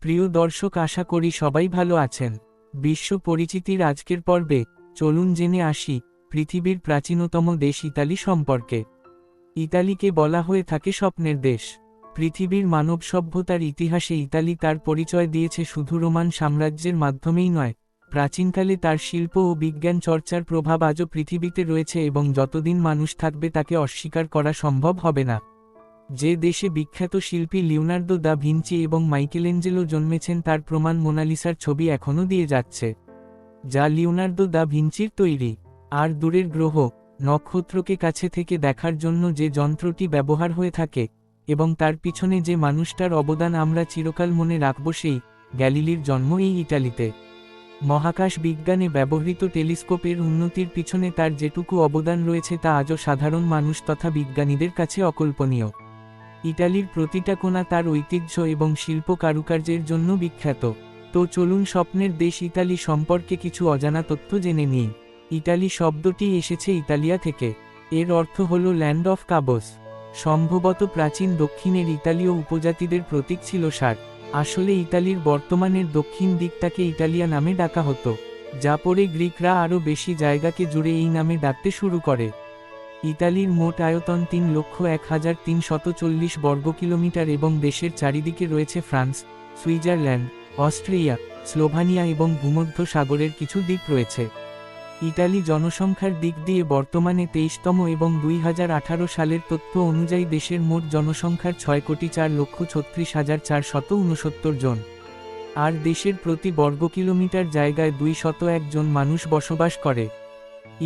প্রিয় দর্শক, আশা করি সবাই ভালো আছেন। বিশ্ব পরিচিতির আজকের পর্বে চলুন জেনে আসি পৃথিবীর প্রাচীনতম দেশ ইতালি সম্পর্কে। ইতালিকে বলা হয়ে থাকে স্বপ্নের দেশ। পৃথিবীর মানব সভ্যতার ইতিহাসে ইতালি তার পরিচয় দিয়েছে শুধু রোমান সাম্রাজ্যের মাধ্যমেই নয়, প্রাচীনকালে তার শিল্প ও বিজ্ঞান চর্চার প্রভাব আজও পৃথিবীতে রয়েছে এবং যতদিন মানুষ থাকবে তাকে অস্বীকার করা সম্ভব হবে না। যে দেশে বিখ্যাত শিল্পী লিওনার্দো দা ভিঞ্চি এবং মাইকেলেঞ্জেলো জন্মেছেন তার প্রমাণ মোনালিসার ছবি এখনও দিয়ে যাচ্ছে, যা লিওনার্দো দা ভিঞ্চির তৈরি। আর দূরের গ্রহ নক্ষত্রকে কাছে থেকে দেখার জন্য যে যন্ত্রটি ব্যবহার হয়ে থাকে এবং তার পিছনে যে মানুষটার অবদান আমরা চিরকাল মনে রাখব, সেই গ্যালিলির জন্ম এই ইটালিতে। মহাকাশ বিজ্ঞানে ব্যবহৃত টেলিস্কোপের উন্নতির পিছনে তার যেটুকু অবদান রয়েছে তা আজও সাধারণ মানুষ তথা বিজ্ঞানীদের কাছে অকল্পনীয়। ইটালির প্রতিটা কোণা তার ঐতিহ্য এবং শিল্প কারুকার্যের জন্য বিখ্যাত। তো চলুন স্বপ্নের দেশ ইতালি সম্পর্কে কিছু অজানা তথ্য জেনে নিই। ইটালি শব্দটি এসেছে ইতালিয়া থেকে। এর অর্থ হল ল্যান্ড অফ কাবোস। সম্ভবত প্রাচীন দক্ষিণের ইতালীয় উপজাতিদের প্রতীক ছিল ষাঁড়। আসলে ইতালির বর্তমানের দক্ষিণ দিকটাকে ইটালিয়া নামে ডাকা হতো, যা পরে গ্রিকরা আরও বেশি জায়গাকে জুড়ে এই নামে ডাকতে শুরু করে। ইতালির মোট আয়তন 3,01,340 বর্গ কিলোমিটার এবং দেশের চারিদিকে রয়েছে ফ্রান্স, সুইজারল্যান্ড, অস্ট্রিয়া, স্লোভানিয়া এবং ভূমধ্য সাগরের কিছু দ্বীপ রয়েছে। ইতালি জনসংখ্যার দিক দিয়ে বর্তমানে 23তম এবং 2018 সালের তথ্য অনুযায়ী দেশের মোট জনসংখ্যার 6,04,36,469 জন। আর দেশের প্রতি বর্গ কিলোমিটার জায়গায় 201 জন মানুষ বসবাস করে।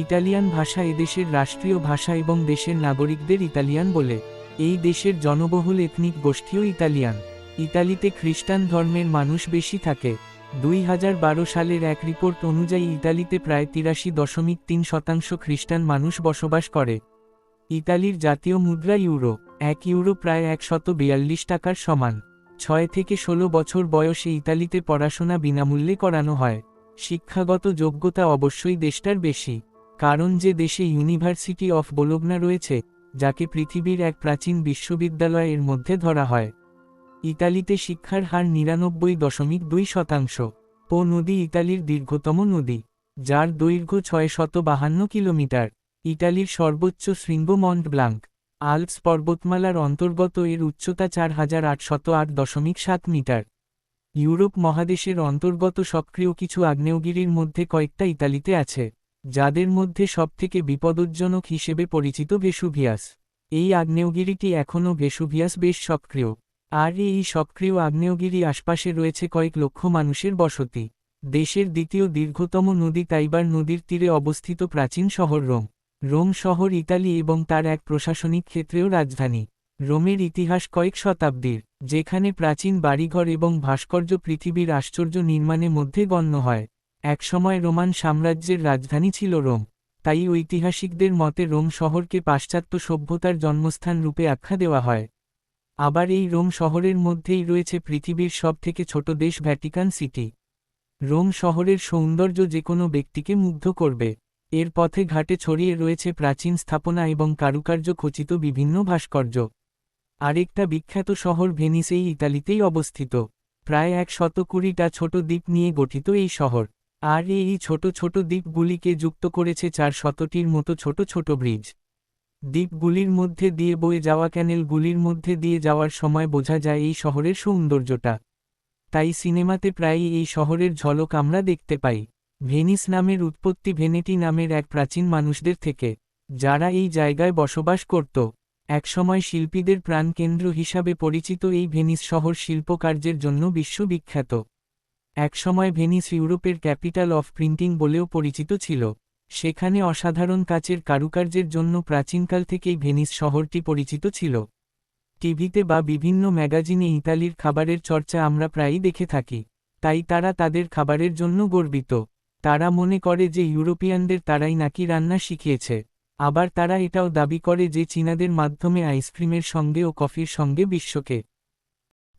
ইটালিয়ান ভাষা এদেশের রাষ্ট্রীয় ভাষা এবং দেশের নাগরিকদের ইতালিয়ান বলে। এই দেশের জনবহুল এথনিক গোষ্ঠীও ইতালিয়ান। ইতালিতে খ্রিস্টান ধর্মের মানুষ বেশি থাকে। 2012 সালের এক রিপোর্ট অনুযায়ী ইতালিতে প্রায় 83.3% খ্রিস্টান মানুষ বসবাস করে। ইতালির জাতীয় মুদ্রা ইউরো। 1 ইউরো প্রায় 142 টাকার সমান। 6 থেকে 16 বছর বয়সে ইতালিতে পড়াশোনা বিনামূল্যে করানো হয়। শিক্ষাগত যোগ্যতা অবশ্যই দেশটার বেশি, কারণ যে দেশে ইউনিভার্সিটি অফ বোলোগনা রয়েছে, যাকে পৃথিবীর এক প্রাচীন বিশ্ববিদ্যালয়ের মধ্যে ধরা হয়। ইতালিতে শিক্ষার হার 99.2%। পো নদী ইতালির দীর্ঘতম নদী, যার দৈর্ঘ্য 652 কিলোমিটার। ইটালির সর্বোচ্চ শৃঙ্গ মন্ট ব্লাঙ্ক। আল্পস পর্বতমালার অন্তর্গত, এর উচ্চতা 4,808.7 মিটার। ইউরোপ মহাদেশের অন্তর্গত সক্রিয় কিছু আগ্নেয়গিরির মধ্যে কয়েকটা ইতালিতে আছে, যাদের মধ্যে সবথেকে বিপদজনক হিসেবে পরিচিত ভেসুভিয়াস। এই আগ্নেয়গিরিটি এখনও ভেসুভিয়াস বেশ সক্রিয়। আর এই সক্রিয় আগ্নেয়গিরি আশপাশে রয়েছে কয়েক লক্ষ মানুষের বসতি। দেশের দ্বিতীয় দীর্ঘতম নদী টাইবার নদীর তীরে অবস্থিত প্রাচীন শহর রোম। রোম শহর ইতালি এবং তার এক প্রশাসনিক ক্ষেত্রেও রাজধানী। রোমের ইতিহাস কয়েক শতাব্দীর, যেখানে প্রাচীন বাড়িঘর এবং ভাস্কর্য পৃথিবীর আশ্চর্য নির্মাণের মধ্যে গণ্য হয়। একসময় রোমান সাম্রাজ্যের রাজধানী ছিল রোম, তাই ঐতিহাসিকদের মতে রোম শহরকে পাশ্চাত্য সভ্যতার জন্মস্থান রূপে আখ্যা দেওয়া হয়। আবার এই রোম শহরের মধ্যেই রয়েছে পৃথিবীর সবথেকে ছোট দেশ ভ্যাটিকান সিটি। রোম শহরের সৌন্দর্য যে কোনো ব্যক্তিকে মুগ্ধ করবে। এর পথে ঘাটে ছড়িয়ে রয়েছে প্রাচীন স্থাপনা এবং কারুকার্য খচিত বিভিন্ন ভাস্কর্য। আরেকটা বিখ্যাত শহর ভেনিস এই ইতালিতেই অবস্থিত। প্রায় 120টা ছোট দ্বীপ নিয়ে গঠিত এই শহর। আর এই ছোট ছোট দ্বীপগুলিকে যুক্ত করেছে 400টির মতো ছোট ছোট ব্রিজ। দ্বীপগুলির মধ্যে দিয়ে বয়ে যাওয়া ক্যানেলগুলির মধ্যে দিয়ে যাওয়ার সময় বোঝা যায় এই শহরের সৌন্দর্যটা। তাই সিনেমাতে প্রায়ই এই শহরের ঝলক আমরা দেখতে পাই। ভেনিস নামের উৎপত্তি ভেনেটি নামের এক প্রাচীন মানুষদের থেকে, যারা এই জায়গায় বসবাস করত। একসময় শিল্পীদের প্রাণকেন্দ্র হিসাবে পরিচিত এই ভেনিস শহর শিল্পকার্যের জন্য বিশ্ববিখ্যাত। একসময় ভেনিস ইউরোপের ক্যাপিটাল অফ প্রিন্টিং বলেও পরিচিত ছিল। সেখানে অসাধারণ কাচের কারুকার্যের জন্য প্রাচীনকাল থেকেই ভেনিস শহরটি পরিচিত ছিল। টিভিতে বা বিভিন্ন ম্যাগাজিনে ইতালির খাবারের চর্চা আমরা প্রায়ই দেখে থাকি, তাই তারা তাদের খাবারের জন্য গর্বিত। তারা মনে করে যে ইউরোপিয়ানদের তারাই নাকি রান্না শিখিয়েছে। আবার তারা এটাও দাবি করে যে চীনাদের মাধ্যমে আইসক্রিমের সঙ্গে ও কফির সঙ্গে বিশ্বকে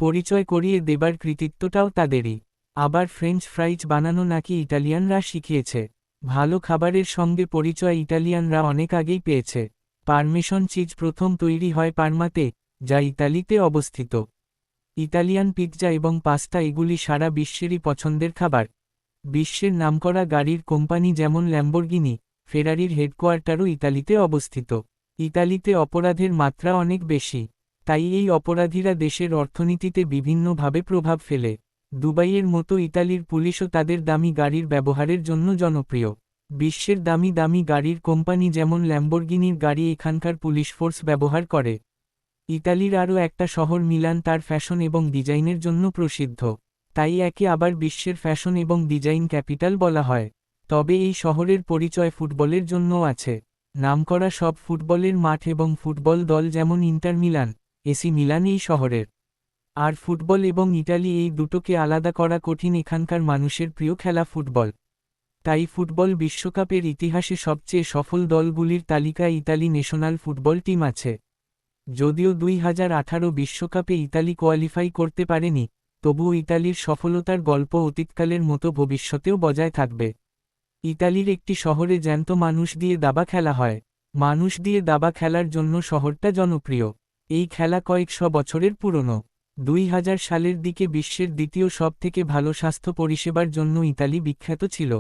পরিচয় করিয়ে দেবার কৃতিত্বটাও তাদেরই। আবার ফ্রেঞ্চ ফ্রাইজ বানানো নাকি ইটালিয়ানরা শিখিয়েছে। ভালো খাবারের সঙ্গে পরিচয় ইটালিয়ানরা অনেক আগেই পেয়েছে। পারমেসন চিজ প্রথম তৈরি হয় পারমাতে, যা ইতালিতে অবস্থিত। ইতালিয়ান পিৎজা এবং পাস্তা এগুলি সারা বিশ্বেরই পছন্দের খাবার। বিশ্বের নামকরা গাড়ির কোম্পানি যেমন ল্যাম্বরগিনি, ফেরারির হেডকোয়ার্টারও ইতালিতে অবস্থিত। ইতালিতে অপরাধের মাত্রা অনেক বেশি, তাই এই অপরাধীরা দেশের অর্থনীতিতে বিভিন্নভাবে প্রভাব ফেলে। দুবাইয়ের মতো ইতালির পুলিশও তাদের দামি গাড়ির ব্যবহারের জন্য জনপ্রিয়। বিশ্বের দামি দামি গাড়ির কোম্পানি যেমন ল্যাম্বরগিনির গাড়ি এখানকার পুলিশ ফোর্স ব্যবহার করে। ইতালির আরও একটা শহর মিলান তার ফ্যাশন এবং ডিজাইনের জন্য প্রসিদ্ধ, তাই একে আবার বিশ্বের ফ্যাশন এবং ডিজাইন ক্যাপিটাল বলা হয়। তবে এই শহরের পরিচয় ফুটবলের জন্যও আছে। নামকরা সব ফুটবলের মাঠ এবং ফুটবল দল যেমন ইন্টার মিলান, এসি মিলান এই শহরের। আর ফুটবল এবং ইটালি এই দুটোকে আলাদা করা কঠিন, এখানকার মানুষের প্রিয় খেলা ফুটবল। তাই ফুটবল বিশ্বকাপের ইতিহাসে সবচেয়ে সফল দলগুলির তালিকায় ইতালি ন্যাশনাল ফুটবল টিম আছে। যদিও 2018 বিশ্বকাপে ইতালি কোয়ালিফাই করতে পারেনি, তবুও ইতালির সফলতার গল্প অতীতকালের মতো ভবিষ্যতেও বজায় থাকবে। ইতালির একটি শহরে জ্যান্ত মানুষ দিয়ে দাবা খেলা হয়। মানুষ দিয়ে দাবা খেলার জন্য শহরটা জনপ্রিয়। এই খেলা কয়েকশো বছরের পুরনো। 2000 সালের দিকে বিশ্বের দ্বিতীয় সবথেকে ভালো স্বাস্থ্য পরিষেবার জন্য ইতালি বিখ্যাত ছিল।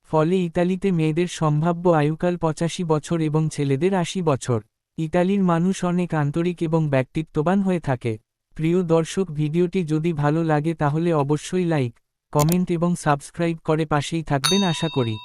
ফলে ইতালিতে মেয়েদের সম্ভাব্য আয়ুকাল 85 বছর এবং ছেলেদের 80 বছর। ইতালির মানুষ অনেক আন্তরিক এবং ব্যক্তিত্ববান হয়ে থাকে। প্রিয় দর্শক, ভিডিওটি যদি ভালো লাগে তাহলে অবশ্যই লাইক, কমেন্ট এবং সাবস্ক্রাইব করে পাশেই থাকবেন আশা করি।